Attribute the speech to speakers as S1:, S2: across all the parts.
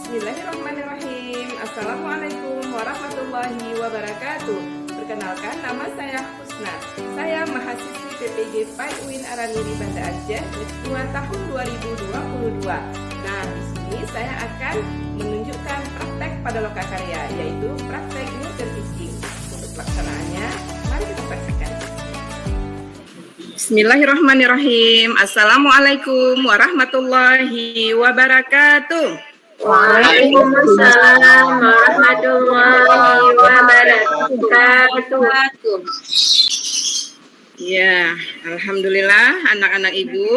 S1: Bismillahirrahmanirrahim. Assalamualaikum warahmatullahi wabarakatuh. Perkenalkan, nama saya Husna. Saya mahasiswi PPG PAI UIN Aramiri Banda Aceh Ketua tahun 2022. Nah, di sini saya akan menunjukkan praktek pada lokakarya, yaitu praktek meter fishing. Untuk pelaksanaannya, mari kita saksikan. Bismillahirrahmanirrahim. Assalamualaikum warahmatullahi wabarakatuh.
S2: Waalaikumsalam warahmatullahi wabarakatuh.
S1: Ya, alhamdulillah anak-anak ibu.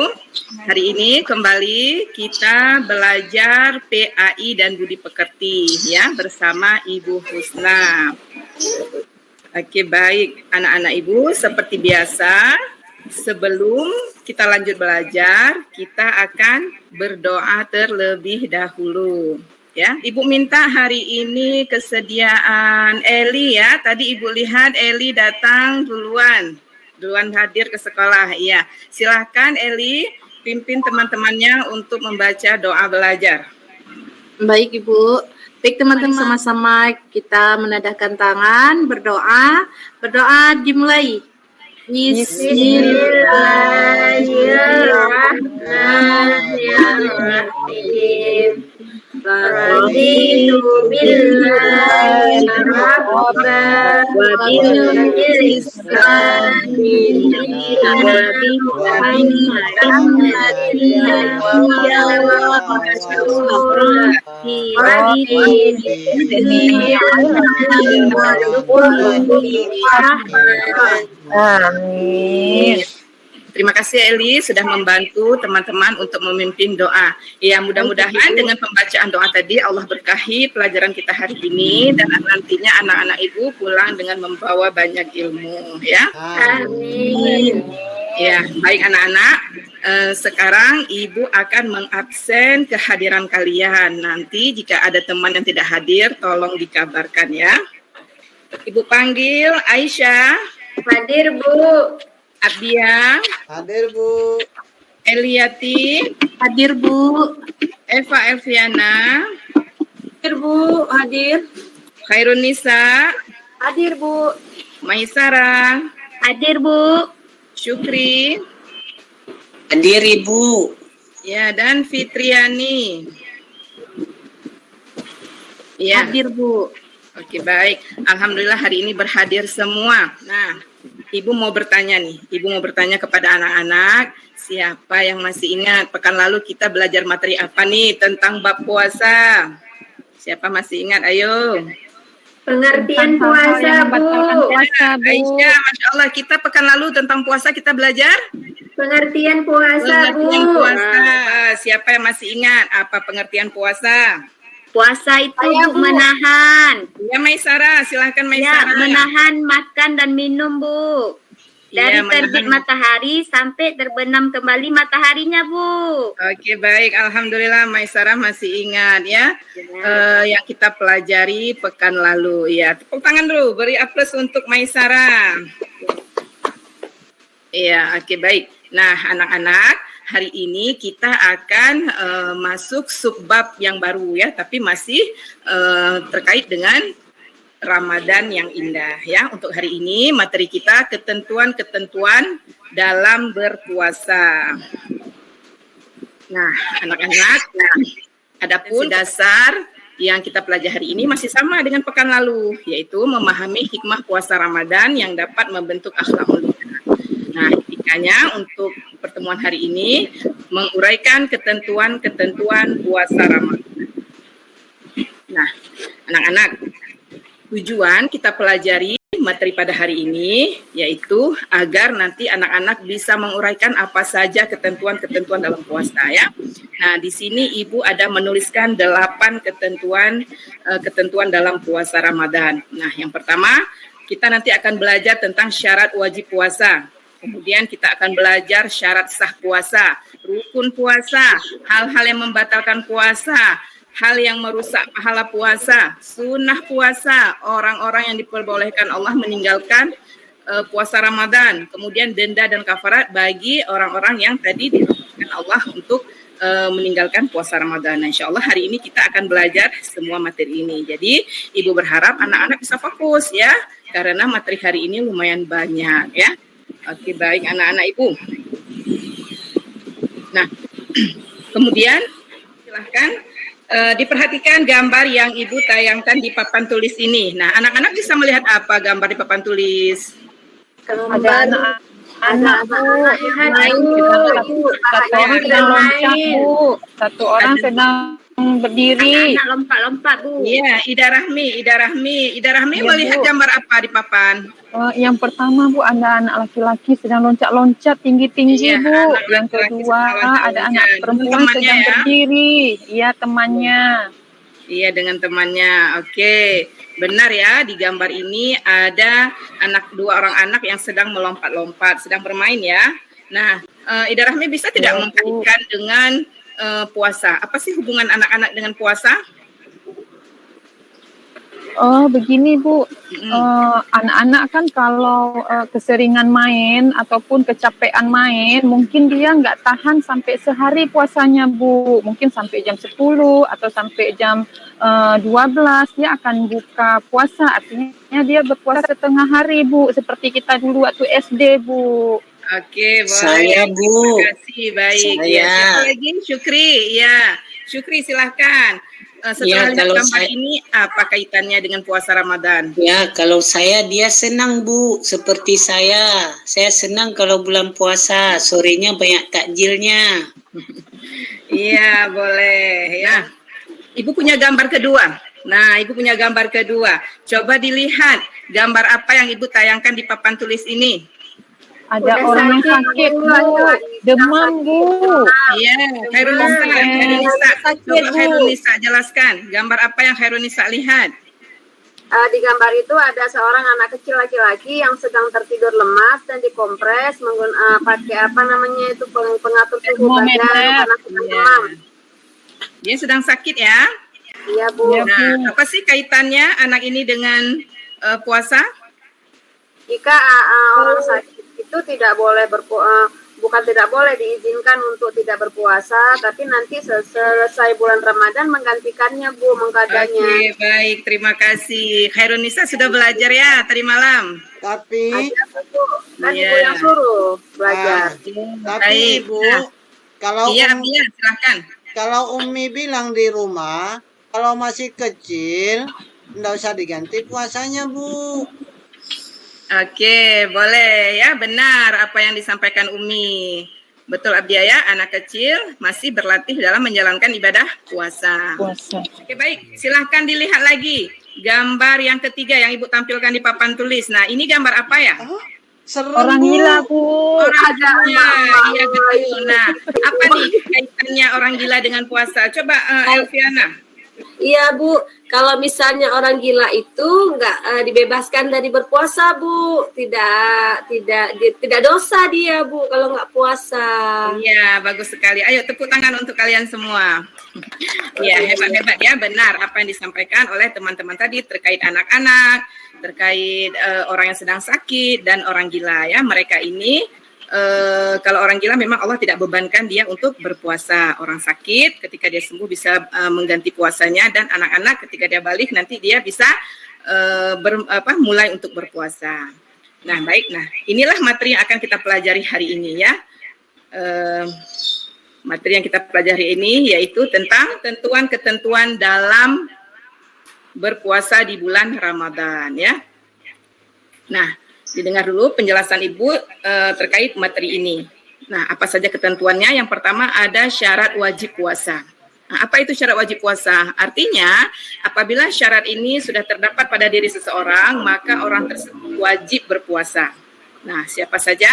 S1: Hari ini kembali kita belajar PAI dan Budi Pekerti ya bersama Ibu Husna. Oke, baik anak-anak ibu, seperti biasa sebelum kita lanjut belajar, kita akan berdoa terlebih dahulu. Ya, Ibu minta hari ini kesediaan Eli ya. Tadi Ibu lihat Eli datang duluan hadir ke sekolah. Iya, silahkan Eli pimpin teman-temannya untuk membaca doa belajar.
S2: Baik Ibu. Baik teman-teman, sama-sama kita menadahkan tangan, berdoa. Berdoa dimulai. Bismillahirrahmanirrahim. Raditu billahi rabban wa bil islami wa bi Muhammadin
S1: Amin. Terima kasih Eli sudah membantu teman-teman untuk memimpin doa. Ya, mudah-mudahan dengan pembacaan doa tadi Allah berkahi pelajaran kita hari ini dan nantinya anak-anak ibu pulang dengan membawa banyak ilmu ya.
S2: Amin.
S1: Ya, baik anak-anak. Sekarang ibu akan mengabsen kehadiran kalian. Nanti jika ada teman yang tidak hadir, tolong dikabarkan ya. Ibu panggil Aisyah.
S2: Hadir Bu.
S1: Abdia.
S3: Hadir Bu.
S1: Eliati.
S2: Hadir Bu.
S1: Eva Elviana.
S2: Hadir Bu. Hadir.
S1: Khairun Nisa.
S2: Hadir Bu.
S1: Maisara.
S2: Hadir Bu.
S1: Syukri.
S3: Hadir Ibu.
S1: Ya, dan Fitriani. Ya.
S2: Hadir Bu.
S1: Oke, baik. Alhamdulillah hari ini berhadir semua. Nah, Ibu mau bertanya nih. Ibu mau bertanya kepada anak-anak, siapa yang masih ingat pekan lalu kita belajar materi apa nih tentang bab puasa? Siapa masih ingat? Ayo.
S2: Pengertian puasa Bu.
S1: Aisyah, Masya Allah, kita pekan lalu tentang puasa kita belajar?
S2: Pengertian puasa Bu.
S1: Pengertian puasa. Siapa yang masih ingat apa pengertian puasa?
S2: Puasa itu Bu, menahan.
S1: Ya, Maisara, silahkan
S2: Ya,
S1: Maisara.
S2: menahan makan dan minum Bu. Dari
S1: Ya,
S2: terbit matahari sampai terbenam kembali mataharinya Bu.
S1: Oke, baik. Alhamdulillah Maisara masih ingat ya. Yang kita pelajari pekan lalu. Ya, tepuk tangan dulu. Beri aplaus untuk Maisara. Iya, oke, baik. Nah, anak-anak, hari ini kita akan masuk subbab yang baru ya, tapi masih terkait dengan Ramadan yang indah ya. Untuk hari ini materi kita ketentuan-ketentuan dalam berpuasa. Nah, anak-anak, adapun dasar yang kita pelajari hari ini masih sama dengan pekan lalu, yaitu memahami hikmah puasa Ramadan yang dapat membentuk akhlak mulia. Nah, etikanya untuk pertemuan hari ini menguraikan ketentuan-ketentuan puasa Ramadan. Nah, anak-anak, tujuan kita pelajari materi pada hari ini yaitu agar nanti anak-anak bisa menguraikan apa saja ketentuan-ketentuan dalam puasa ya. Nah, di sini Ibu ada menuliskan 8 ketentuan dalam puasa Ramadan. Nah, yang pertama, kita nanti akan belajar tentang syarat wajib puasa. Kemudian kita akan belajar syarat sah puasa, rukun puasa, hal-hal yang membatalkan puasa, hal yang merusak pahala puasa, sunnah puasa, orang-orang yang diperbolehkan Allah meninggalkan puasa Ramadan, kemudian denda dan kafarat bagi orang-orang yang tadi diperbolehkan Allah untuk meninggalkan puasa Ramadan. Nah, insya Allah hari ini kita akan belajar semua materi ini. Jadi Ibu berharap anak-anak bisa fokus ya, karena materi hari ini lumayan banyak ya. Oke, baik anak-anak Ibu. Nah, kemudian silahkan diperhatikan gambar yang Ibu tayangkan di papan tulis ini. Nah, anak-anak bisa melihat apa gambar di papan tulis?
S2: Ada anak-anak yang main,
S4: Satu orang sedang loncat, Bu. Satu orang sedang berdiri.
S2: anak lompat-lompat, Bu.
S1: Iya, Ida Rahmi
S4: Iya,
S1: melihat
S4: Bu.
S1: gambar apa di papan?
S4: Yang pertama, Bu, ada anak laki-laki sedang loncat-loncat tinggi-tinggi,
S1: Iya,
S4: Bu.
S1: anak
S4: Yang
S1: laki-laki
S4: kedua,
S1: sedang loncat-loncat.
S4: ada anak perempuan
S1: Temannya
S4: sedang
S1: ya?
S4: berdiri. Iya, temannya.
S1: Iya, dengan temannya. Oke, benar ya, di gambar ini ada dua orang anak yang sedang melompat-lompat, sedang bermain ya. Nah, Ida Rahmi bisa tidak
S4: Iya, Bu.
S1: mengkaitkan dengan puasa? Apa sih hubungan anak-anak dengan puasa?
S4: Oh, begini, Bu. Anak-anak kan kalau keseringan main ataupun kecapean main, mungkin dia nggak tahan sampai sehari puasanya, Bu. Mungkin sampai jam 10 atau sampai jam 12 dia akan buka puasa. Artinya dia berpuasa setengah hari, Bu. Seperti kita dulu waktu SD, Bu.
S1: Oke, boleh.
S3: Saya, Bu.
S1: Terima kasih, baik.
S3: Saya.
S1: Ya, siapa lagi? Syukri, ya. Syukri, silahkan. Setelah
S3: Ya,
S1: lihat
S3: kalau
S1: gambar
S3: saya-
S1: ini, apa kaitannya dengan puasa Ramadan?
S3: Ya, kalau saya dia senang, Bu. Seperti saya. Saya senang kalau bulan puasa. Sorenya banyak takjilnya.
S1: Iya, boleh ya. Ibu punya gambar kedua. Nah, Ibu punya gambar kedua. Coba dilihat gambar apa yang Ibu tayangkan di papan tulis ini.
S4: Ada
S2: Udah
S4: orang yang
S2: sakit,
S4: sakit,
S2: Bu.
S4: Bu. Demam, Bu.
S1: Iya, Khairunisa. Coba
S4: Bu.
S1: Khairunisa jelaskan. Gambar apa yang Khairunisa lihat?
S5: Di gambar itu ada seorang anak kecil laki-laki yang sedang tertidur lemas dan dikompres pakai apa namanya itu pengatur suhu badan
S4: Termometer.
S5: karena sedang
S1: Iya.
S5: demam.
S1: Dia sedang sakit ya.
S5: Iya, Bu.
S4: Iya.
S1: Nah, apa sih kaitannya anak ini dengan puasa?
S5: Jika orang sakit itu tidak boleh bukan tidak boleh diizinkan untuk tidak berpuasa, tapi nanti selesai bulan Ramadan menggantikannya, Bu, mengkadanya.
S1: Oke, baik. Terima kasih. Khairunisa sudah belajar ya tadi malam.
S6: Tapi,
S5: Ada, Bu. Kan
S1: Iya.
S5: Ibu yang suruh belajar.
S6: tapi
S1: Baik.
S6: Ibu,
S1: Nah,
S6: kalau
S1: iya, Abia, silahkan.
S6: kalau Umi bilang di rumah, kalau masih kecil, enggak usah diganti puasanya, Bu.
S1: Oke, boleh ya, benar apa yang disampaikan Umi. Betul Abdia ya, anak kecil masih berlatih dalam menjalankan ibadah puasa.
S4: Puasa.
S1: Oke, baik, silahkan dilihat lagi gambar yang ketiga yang Ibu tampilkan di papan tulis. Nah, ini gambar apa ya?
S6: Seru,
S4: Orang
S6: Bu.
S4: gila, Bu.
S1: Orang gila, iya betul. Nah, apa nih kaitannya orang gila dengan puasa? Coba Elviana.
S7: Iya, Bu, kalau misalnya orang gila itu nggak dibebaskan dari berpuasa, Bu, tidak dosa dia, Bu, kalau nggak puasa.
S1: Iya, bagus sekali. Ayo tepuk tangan untuk kalian semua. Ya, hebat-hebat ya, benar apa yang disampaikan oleh teman-teman tadi terkait anak-anak, terkait orang yang sedang sakit dan orang gila ya. Mereka ini kalau orang gila memang Allah tidak bebankan dia untuk berpuasa. Orang sakit ketika dia sembuh bisa mengganti puasanya, dan anak-anak ketika dia balik nanti dia bisa mulai untuk berpuasa. Nah, baik. Nah, inilah materi yang akan kita pelajari hari ini ya. Materi yang kita pelajari ini yaitu tentang ketentuan dalam berpuasa di bulan Ramadan ya. Nah, didengar dulu penjelasan Ibu terkait materi ini. Nah, apa saja ketentuannya? Yang pertama ada syarat wajib puasa. Nah, apa itu syarat wajib puasa? Artinya, apabila syarat ini sudah terdapat pada diri seseorang, maka orang tersebut wajib berpuasa. Nah, siapa saja?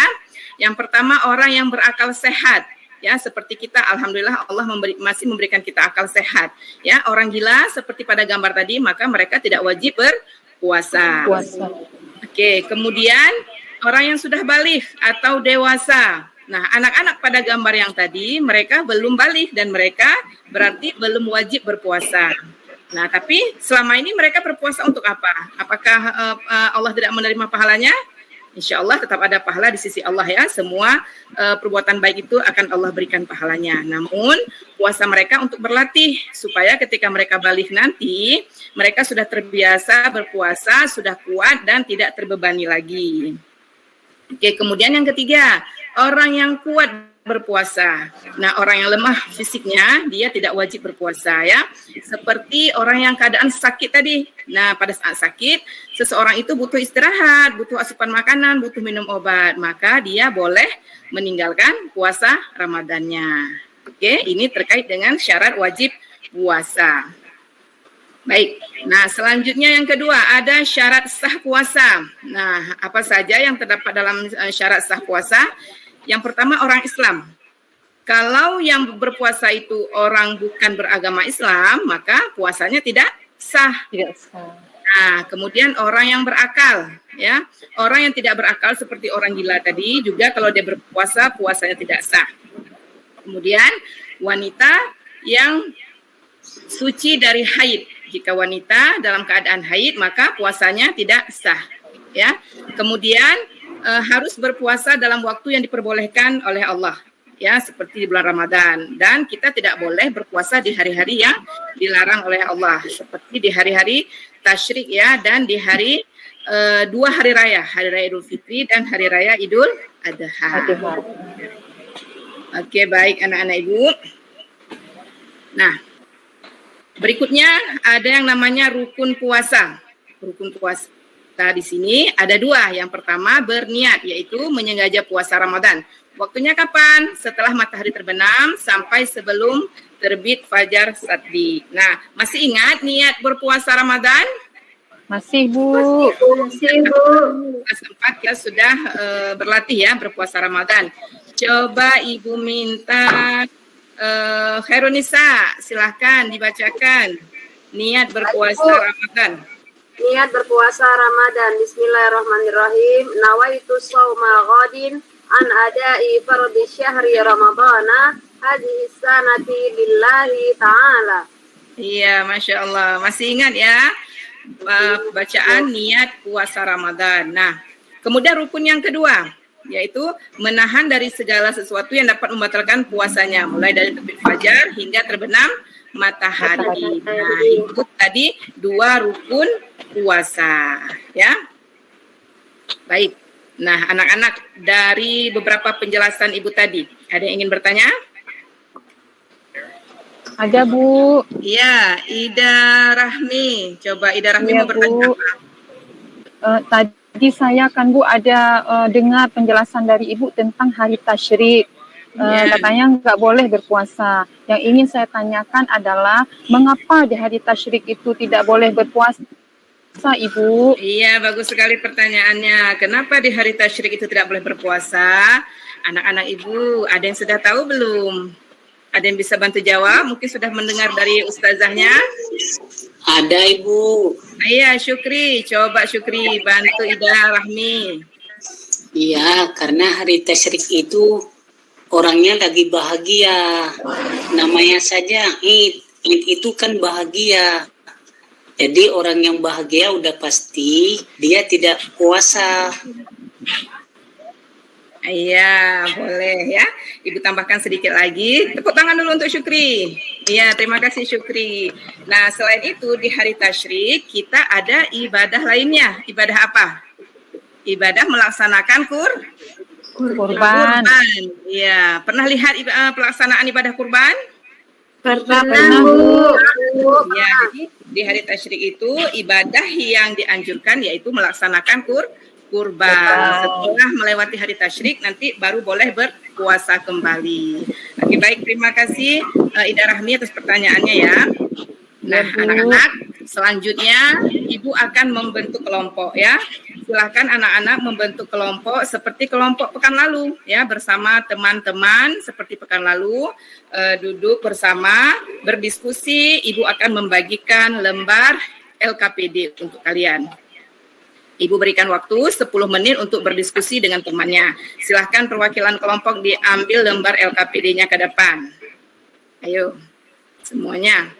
S1: Yang pertama orang yang berakal sehat. Ya, seperti kita, alhamdulillah Allah masih memberikan kita akal sehat. Ya, orang gila seperti pada gambar tadi, maka mereka tidak wajib berpuasa.
S4: Puasa.
S1: Oke, kemudian orang yang sudah balik atau dewasa. Nah, anak-anak pada gambar yang tadi, mereka belum balik dan mereka berarti belum wajib berpuasa. Nah, tapi selama ini mereka berpuasa untuk apa? Apakah Allah tidak menerima pahalanya? insya Allah tetap ada pahala di sisi Allah ya. Semua perbuatan baik itu akan Allah berikan pahalanya. Namun puasa mereka untuk berlatih supaya ketika mereka balik nanti mereka sudah terbiasa berpuasa, sudah kuat dan tidak terbebani lagi. Oke, kemudian yang ketiga, orang yang kuat berpuasa. Nah, orang yang lemah fisiknya, dia tidak wajib berpuasa ya. Seperti orang yang keadaan sakit tadi. Nah, pada saat sakit, seseorang itu butuh istirahat, butuh asupan makanan, butuh minum obat. Maka dia boleh meninggalkan puasa Ramadannya. Oke, ini terkait dengan syarat wajib puasa. Baik, nah selanjutnya yang kedua ada syarat sah puasa. Nah, apa saja yang terdapat dalam syarat sah puasa? Yang pertama orang Islam. Kalau yang berpuasa itu orang bukan beragama Islam, maka puasanya tidak sah.
S4: Tidak sah.
S1: Nah, kemudian orang yang berakal, ya. Orang yang tidak berakal seperti orang gila tadi juga kalau dia berpuasa, puasanya tidak sah. Kemudian wanita yang suci dari haid. Jika wanita dalam keadaan haid, maka puasanya tidak sah, ya. Kemudian harus berpuasa dalam waktu yang diperbolehkan oleh Allah, ya, seperti di bulan Ramadan. Dan kita tidak boleh berpuasa di hari-hari yang dilarang oleh Allah, seperti di hari-hari tasyrik ya, dan di hari dua hari raya Idul Fitri dan hari raya Idul Adha. Oke, baik anak-anak ibu. Nah, berikutnya ada yang namanya rukun puasa. Rukun puasa di sini ada dua. Yang pertama berniat, yaitu menyengaja puasa Ramadan. Waktunya kapan? Setelah matahari terbenam sampai sebelum terbit fajar saddi. Nah, masih ingat niat berpuasa Ramadan?
S4: Masih, Bu.
S2: Masih, Bu.
S1: Sempat kita sudah berlatih ya berpuasa Ramadan. Coba Ibu minta Khairunisa, silahkan dibacakan niat berpuasa Ramadan.
S5: Niat berpuasa Ramadan. Bismillahirrahmanirrahim. Nawaitu shauma ghadin an adai fardhi syahri ramadana hadhihi sanati lillahi ta'ala.
S1: Iya, Masya Allah. Masih ingat ya bacaan niat puasa Ramadan. Nah, kemudian rukun yang kedua, yaitu menahan dari segala sesuatu yang dapat membatalkan puasanya, mulai dari terbit fajar hingga terbenam matahari. Nah, itu tadi dua rukun puasa, ya. Baik. Nah, anak-anak, dari beberapa penjelasan Ibu tadi, ada yang ingin bertanya?
S4: Ada, Bu.
S1: Iya, Ida Rahmi. Coba Ida Rahmi
S4: Iya,
S1: mau bertanya
S4: Bu.
S1: apa?
S4: Tadi saya kan Bu ada dengar penjelasan dari Ibu tentang hari tasyrik. Katanya nggak boleh berpuasa. Yang ingin saya tanyakan adalah mengapa di hari tasyrik itu tidak boleh berpuasa, Ibu?
S1: Iya, bagus sekali pertanyaannya. Kenapa di hari tasyrik itu tidak boleh berpuasa? Anak-anak Ibu, ada yang sudah tahu belum? Ada yang bisa bantu jawab? Mungkin sudah mendengar dari ustazahnya?
S3: Ada, Ibu.
S1: Iya, Syukri. Coba Syukri bantu Ida Rahmi.
S3: Iya, karena hari tasyrik itu orangnya lagi bahagia. Namanya saja Id. Id itu kan bahagia. Jadi orang yang bahagia udah pasti dia tidak puasa.
S1: Iya, boleh ya. Ibu tambahkan sedikit lagi. Tepuk tangan dulu untuk Syukri. Iya, terima kasih Syukri. Nah, selain itu di hari tasyrik kita ada ibadah lainnya. Ibadah apa? Ibadah melaksanakan
S4: Kurban.
S1: Iya, pernah lihat pelaksanaan ibadah kurban?
S2: Pernah, Bu.
S1: Ya, jadi di hari tasyrik itu ibadah yang dianjurkan yaitu melaksanakan kurban. Setelah melewati hari tasyrik nanti baru boleh berpuasa kembali. Oke, baik, terima kasih Ida Rahmi atas pertanyaannya ya. Nah, anak-anak, selanjutnya Ibu akan membentuk kelompok ya. Silahkan anak-anak membentuk kelompok seperti kelompok pekan lalu ya, bersama teman-teman seperti pekan lalu, duduk bersama, berdiskusi. Ibu akan membagikan lembar LKPD untuk kalian. Ibu berikan waktu 10 menit untuk berdiskusi dengan temannya. Silahkan perwakilan kelompok diambil lembar LKPD-nya ke depan. Ayo, semuanya.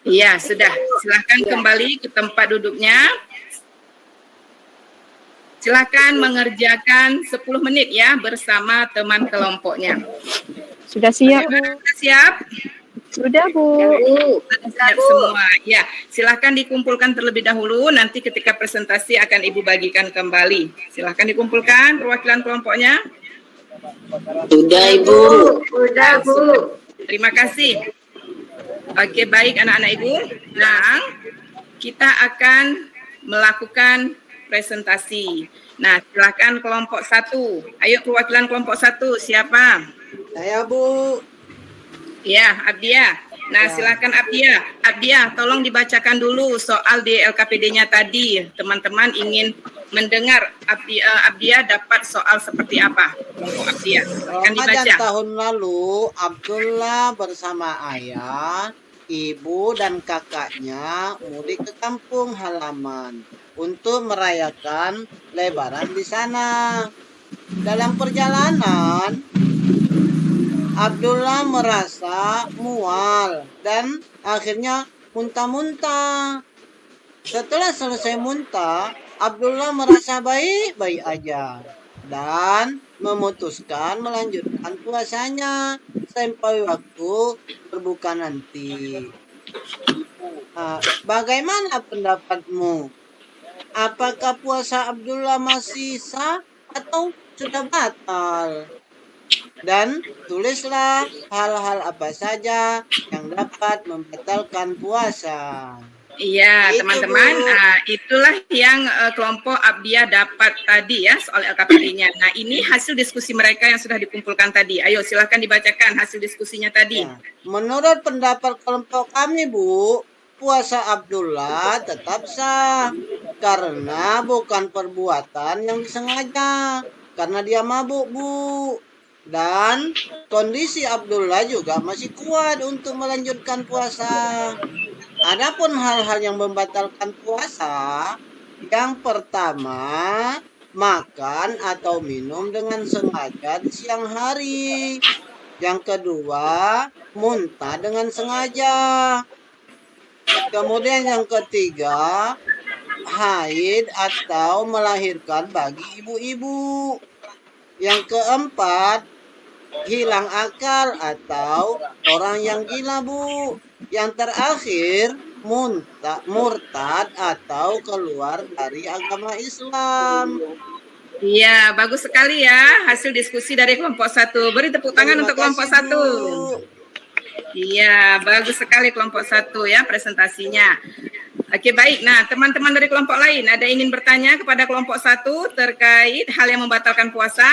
S1: Iya, sudah. Silahkan kembali ke tempat duduknya. Silakan mengerjakan 10 menit ya bersama teman kelompoknya.
S4: Sudah siap, Bu.
S1: Siap?
S4: Sudah, Bu.
S1: Siap semua. Ya, silakan dikumpulkan terlebih dahulu. Nanti ketika presentasi akan Ibu bagikan kembali. Silakan dikumpulkan perwakilan kelompoknya.
S3: Sudah, Ibu.
S7: Udah, Bu.
S1: Terima kasih. Oke, baik anak-anak Ibu. Nah, kita akan melakukan presentasi. Nah, silakan kelompok 1. Ayo perwakilan kelompok 1, siapa?
S6: Saya, Bu.
S1: Ya, Abdia. Nah, silakan Abdia. Abdia, tolong dibacakan dulu soal di LKPD-nya tadi. Teman-teman ingin mendengar Abdia dapat soal seperti apa? Kelompok Abdia. Akan
S6: Ramadan
S1: dibaca.
S6: tahun lalu, Abdullah bersama ayah, ibu, dan kakaknya mudik ke kampung halaman untuk merayakan Lebaran di sana. Dalam perjalanan, Abdullah merasa mual dan akhirnya muntah-muntah. Setelah selesai muntah, Abdullah merasa baik-baik aja dan memutuskan melanjutkan puasanya sampai waktu berbuka nanti. Bagaimana pendapatmu? Apakah puasa Abdullah masih sah atau sudah batal? Dan tulislah hal-hal apa saja yang dapat membatalkan puasa.
S1: Iya,
S6: Itu,
S1: teman-teman,
S6: Bu.
S1: itulah yang kelompok Abdia dapat tadi ya soal LKPD-nya. Nah, ini hasil diskusi mereka yang sudah dikumpulkan tadi. Ayo, silakan dibacakan hasil diskusinya tadi.
S6: Ya, menurut pendapat kelompok kami, Bu, puasa Abdullah tetap sah karena bukan perbuatan yang disengaja, karena dia mabuk, Bu. Dan kondisi Abdullah juga masih kuat untuk melanjutkan puasa. Adapun hal-hal yang membatalkan puasa, yang pertama, makan atau minum dengan sengaja di siang hari. Yang kedua, muntah dengan sengaja. Kemudian yang ketiga, haid atau melahirkan bagi ibu-ibu. Yang keempat, hilang akal atau orang yang gila, Bu. Yang terakhir, murtad atau keluar dari agama Islam.
S1: Iya, bagus sekali ya hasil diskusi dari kelompok 1. Beri tepuk tangan
S6: Terima
S1: untuk kelompok
S6: kasih,
S1: 1.
S6: Bu.
S1: Iya, bagus sekali kelompok 1 ya presentasinya. Oke, baik. Nah, teman-teman dari kelompok lain, ada ingin bertanya kepada kelompok 1 terkait hal yang membatalkan puasa?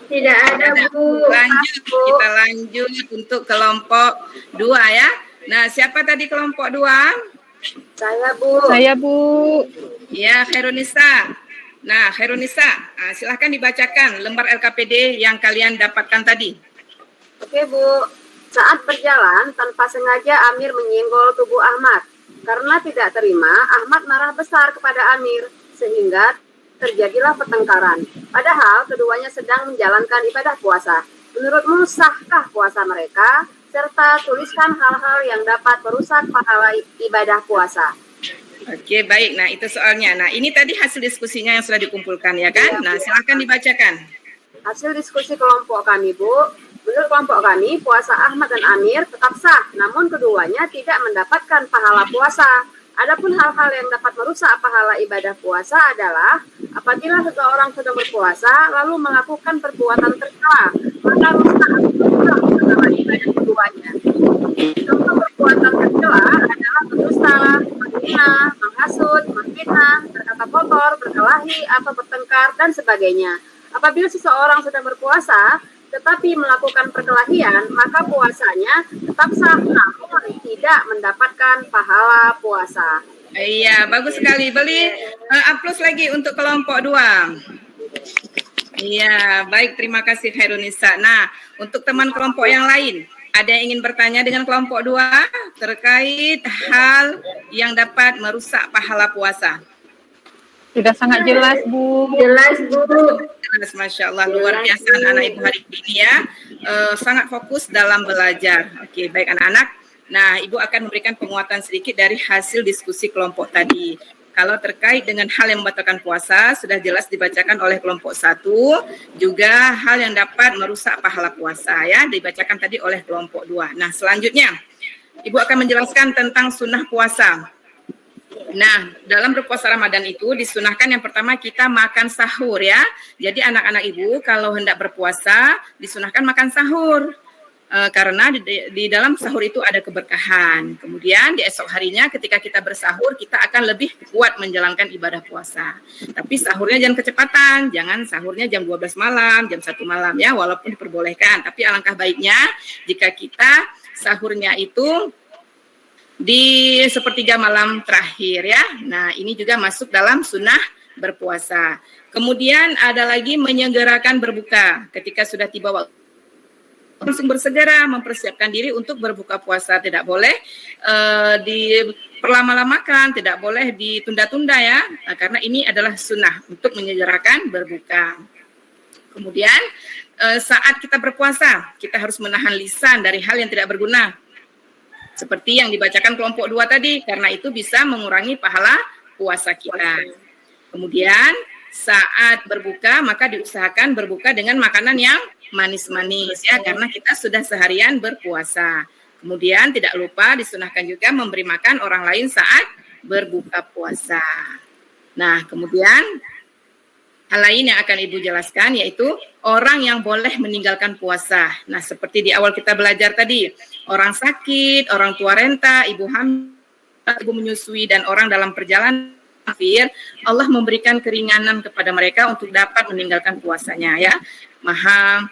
S7: Tidak ada, Bu.
S1: Lanjut, kita lanjut untuk kelompok 2 ya. Nah, siapa tadi kelompok 2?
S7: Saya, Bu.
S4: Saya, Bu.
S1: Ya, Khairunisa. Nah, Khairunisa, silahkan dibacakan lembar LKPD yang kalian dapatkan tadi.
S5: Oke, Bu. Saat berjalan, tanpa sengaja Amir menyenggol tubuh Ahmad. Karena tidak terima, Ahmad marah besar kepada Amir, sehingga terjadilah pertengkaran. Padahal keduanya sedang menjalankan ibadah puasa. Menurutmu sahkah puasa mereka? Serta tuliskan hal-hal yang dapat merusak pahala ibadah puasa.
S1: Oke, baik. Nah, itu soalnya. Nah, ini tadi hasil diskusinya yang sudah dikumpulkan ya kan? Nah, silakan dibacakan.
S5: Hasil diskusi kelompok kami, Bu. Menurut kelompok kami, puasa Ahmad dan Amir tetap sah, namun keduanya tidak mendapatkan pahala puasa. Adapun hal-hal yang dapat merusak pahala ibadah puasa adalah apabila seseorang sedang berpuasa lalu melakukan perbuatan tercela, maka rusak pahala ibadah keduanya. Contoh perbuatan tercela adalah berdusta, menghina, menghasut, memfitnah, berkata kotor, berkelahi, atau bertengkar, dan sebagainya. Apabila seseorang sedang berpuasa tetapi melakukan perkelahian, maka puasanya tetap sah, namun tidak mendapatkan pahala puasa.
S1: Iya, bagus sekali. Beli aplaus lagi untuk kelompok 2. Iya, baik. Terima kasih Khairunisa. Nah, untuk teman kelompok yang lain, ada yang ingin bertanya dengan kelompok 2 terkait hal yang dapat merusak pahala puasa?
S4: Sudah sangat jelas, Bu.
S7: Jelas, Bu.
S1: Jelas, Masya Allah, luar biasa anak-anak ibu hari ini ya. Sangat fokus dalam belajar. Oke, baik anak-anak. Nah, ibu akan memberikan penguatan sedikit dari hasil diskusi kelompok tadi. kalau terkait dengan hal yang membatalkan puasa sudah jelas dibacakan oleh kelompok 1, juga hal yang dapat merusak pahala puasa ya dibacakan tadi oleh kelompok 2. Nah, selanjutnya Ibu akan menjelaskan tentang sunnah puasa. Nah, dalam berpuasa Ramadan itu disunahkan yang pertama kita makan sahur ya. Jadi anak-anak Ibu kalau hendak berpuasa disunahkan makan sahur. Karena di dalam sahur itu ada keberkahan. Kemudian di esok harinya ketika kita bersahur kita akan lebih kuat menjalankan ibadah puasa. Tapi sahurnya jangan kecepatan, jangan sahurnya jam 12 malam, jam 1 malam ya, walaupun diperbolehkan. Tapi alangkah baiknya jika kita sahurnya itu di sepertiga malam terakhir ya. Nah, ini juga masuk dalam sunnah berpuasa. Kemudian ada lagi menyegerakan berbuka ketika sudah tiba waktu. Langsung bersegera mempersiapkan diri untuk berbuka puasa. Tidak boleh diperlama-lamakan, tidak boleh ditunda-tunda ya. Nah, karena ini adalah sunnah untuk menyegerakan berbuka. Kemudian saat kita berpuasa, kita harus menahan lisan dari hal yang tidak berguna. Seperti yang dibacakan kelompok 2 tadi, karena itu bisa mengurangi pahala puasa kita. Kemudian saat berbuka, maka diusahakan berbuka dengan makanan yang manis-manis ya, karena kita sudah seharian berpuasa. Kemudian tidak lupa disunahkan juga memberi makan orang lain saat berbuka puasa. Nah, kemudian hal lain yang akan Ibu jelaskan yaitu orang yang boleh meninggalkan puasa. Nah, seperti di awal kita belajar tadi, orang sakit, orang tua renta, ibu hamil, ibu menyusui, dan orang dalam perjalanan kafir, Allah memberikan keringanan kepada mereka untuk dapat meninggalkan puasanya ya. Maha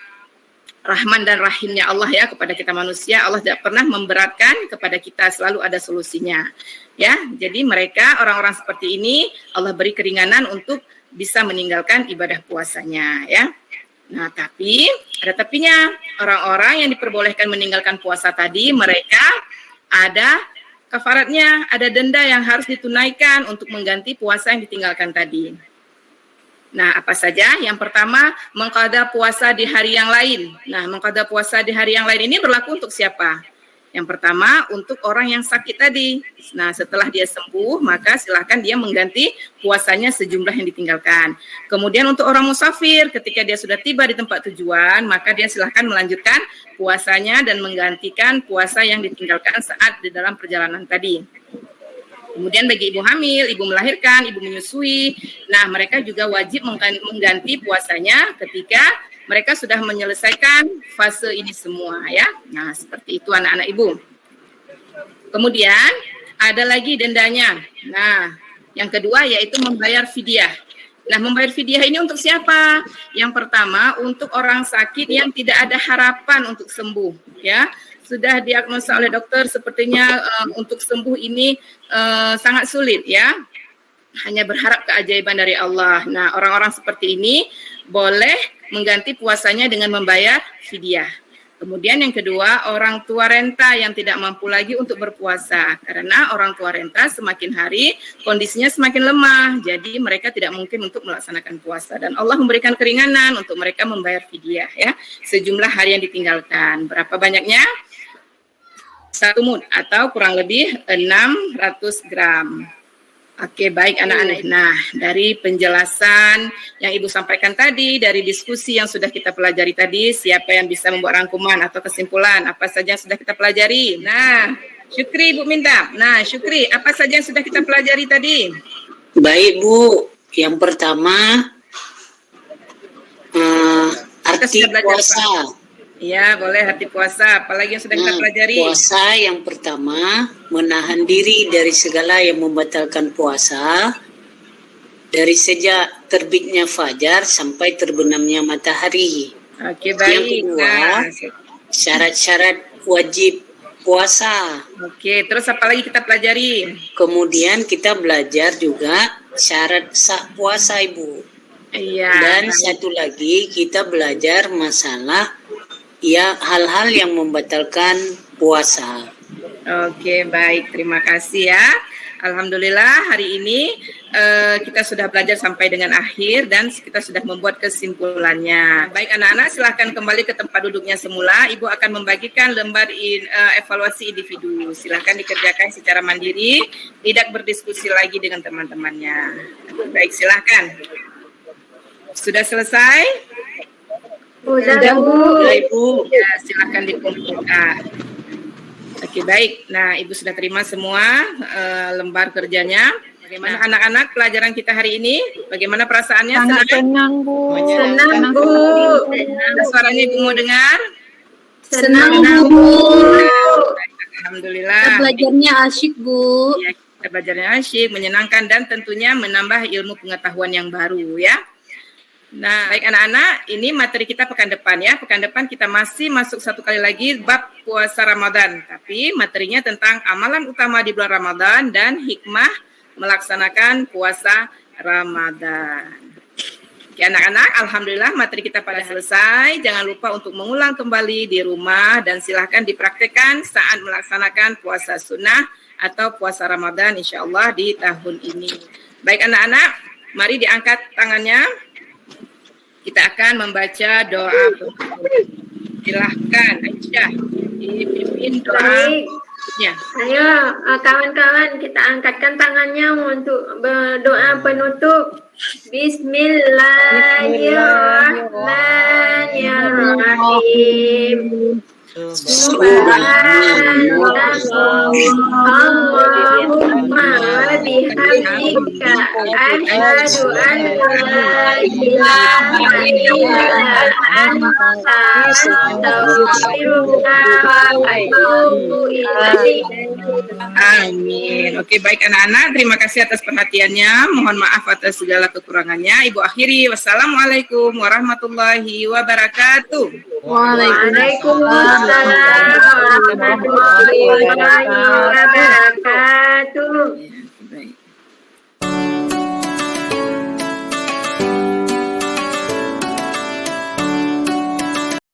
S1: Rahman dan Rahimnya Allah ya kepada kita manusia. Allah tidak pernah memberatkan kepada kita, selalu ada solusinya. Ya, jadi mereka orang-orang seperti ini Allah beri keringanan untuk bisa meninggalkan ibadah puasanya ya. Nah, tapi ada tapinya. Orang-orang yang diperbolehkan meninggalkan puasa tadi, mereka ada kafaratnya, ada denda yang harus ditunaikan untuk mengganti puasa yang ditinggalkan tadi. Nah, apa saja? Yang pertama, mengqada puasa di hari yang lain. Nah, mengqada puasa di hari yang lain ini berlaku untuk siapa? Yang pertama, untuk orang yang sakit tadi. Nah, setelah dia sembuh, maka silakan dia mengganti puasanya sejumlah yang ditinggalkan. Kemudian untuk orang musafir, ketika dia sudah tiba di tempat tujuan, maka dia silakan melanjutkan puasanya dan menggantikan puasa yang ditinggalkan saat di dalam perjalanan tadi. Kemudian bagi ibu hamil, ibu melahirkan, ibu menyusui, nah mereka juga wajib mengganti puasanya ketika mereka sudah menyelesaikan fase ini semua ya. Nah, seperti itu anak-anak ibu. Kemudian ada lagi dendanya. Nah, yang kedua yaitu membayar fidyah. Nah, membayar fidyah ini untuk siapa? Yang pertama untuk orang sakit yang tidak ada harapan untuk sembuh ya. Sudah diagnosa oleh dokter sepertinya untuk sembuh ini sangat sulit ya. Hanya berharap keajaiban dari Allah. Nah, orang-orang seperti ini boleh mengganti puasanya dengan membayar fidyah. Kemudian yang kedua, orang tua renta yang tidak mampu lagi untuk berpuasa. Karena orang tua renta semakin hari kondisinya semakin lemah. Jadi mereka tidak mungkin untuk melaksanakan puasa. Dan Allah memberikan keringanan untuk mereka membayar fidyah ya. Sejumlah hari yang ditinggalkan. Berapa banyaknya? 1 mud atau kurang lebih 600 gram. Oke, baik anak-anak. Nah, dari penjelasan yang Ibu sampaikan tadi, dari diskusi yang sudah kita pelajari tadi, siapa yang bisa membuat rangkuman atau kesimpulan apa saja yang sudah kita pelajari? Nah, Syukri Ibu minta. Nah, Syukri, apa saja yang sudah kita pelajari tadi?
S3: Baik Bu, yang pertama arti puasa.
S1: Iya, boleh arti puasa. Apalagi yang sudah kita pelajari?
S3: Puasa yang pertama, menahan diri dari segala yang membatalkan puasa dari sejak terbitnya fajar sampai terbenamnya matahari.
S1: Oke, baik.
S3: Yang kedua, syarat-syarat wajib puasa.
S1: Oke, terus apa lagi kita pelajari?
S3: Kemudian kita belajar juga syarat sah puasa, Ibu.
S1: Iya.
S3: Dan satu lagi kita belajar masalah ya hal-hal yang membatalkan puasa.
S1: Oke, baik. Terima kasih ya. Alhamdulillah hari ini kita sudah belajar sampai dengan akhir dan kita sudah membuat kesimpulannya. Baik anak-anak, silahkan kembali ke tempat duduknya semula. Ibu akan membagikan lembar evaluasi individu. Silahkan dikerjakan secara mandiri, tidak berdiskusi lagi dengan teman-temannya. Baik, silahkan. Sudah selesai?
S2: Sudah, Bu.
S3: Ya, Ibu.
S1: Ya, silahkan dikumpulkan. Oke, baik. Nah, Ibu sudah terima semua lembar kerjanya. Bagaimana anak-anak pelajaran kita hari ini? Bagaimana perasaannya?
S4: Sangat
S1: Senang?
S4: senang, Bu.
S2: Senang, Bu.
S1: Ada suaranya Ibu mau dengar?
S2: Senang, Bu.
S1: Alhamdulillah.
S7: Kita belajarnya asyik, Bu.
S1: Ya, kita belajarnya asyik, menyenangkan dan tentunya menambah ilmu pengetahuan yang baru ya. Nah, baik anak-anak, ini materi kita pekan depan ya. Pekan depan kita masih masuk satu kali lagi bab puasa Ramadan. Tapi materinya tentang amalan utama di bulan Ramadan dan hikmah melaksanakan puasa Ramadan. Oke anak-anak, alhamdulillah materi kita pada selesai. Jangan lupa untuk mengulang kembali di rumah dan silahkan dipraktekkan saat melaksanakan puasa sunnah atau puasa Ramadan insya Allah di tahun ini. Baik anak-anak, mari diangkat tangannya. Kita akan membaca doa. Silahkan Aisyah dipimpin
S2: Baik.
S1: doanya.
S2: Ayo kawan-kawan, kita angkatkan tangannya untuk berdoa penutup. Bismillahirrahmanirrahim. Allahumma wa bihamdika asyhadu an la ilaha illa anta astaghfiruka wa atubu ilaik.
S1: Amin. Oke, baik anak-anak, terima kasih atas perhatiannya. Mohon maaf atas segala kekurangannya. Ibu akhiri, wassalamualaikum warahmatullahi wabarakatuh.
S2: Waalaikumsalam warahmatullahi wabarakatuh.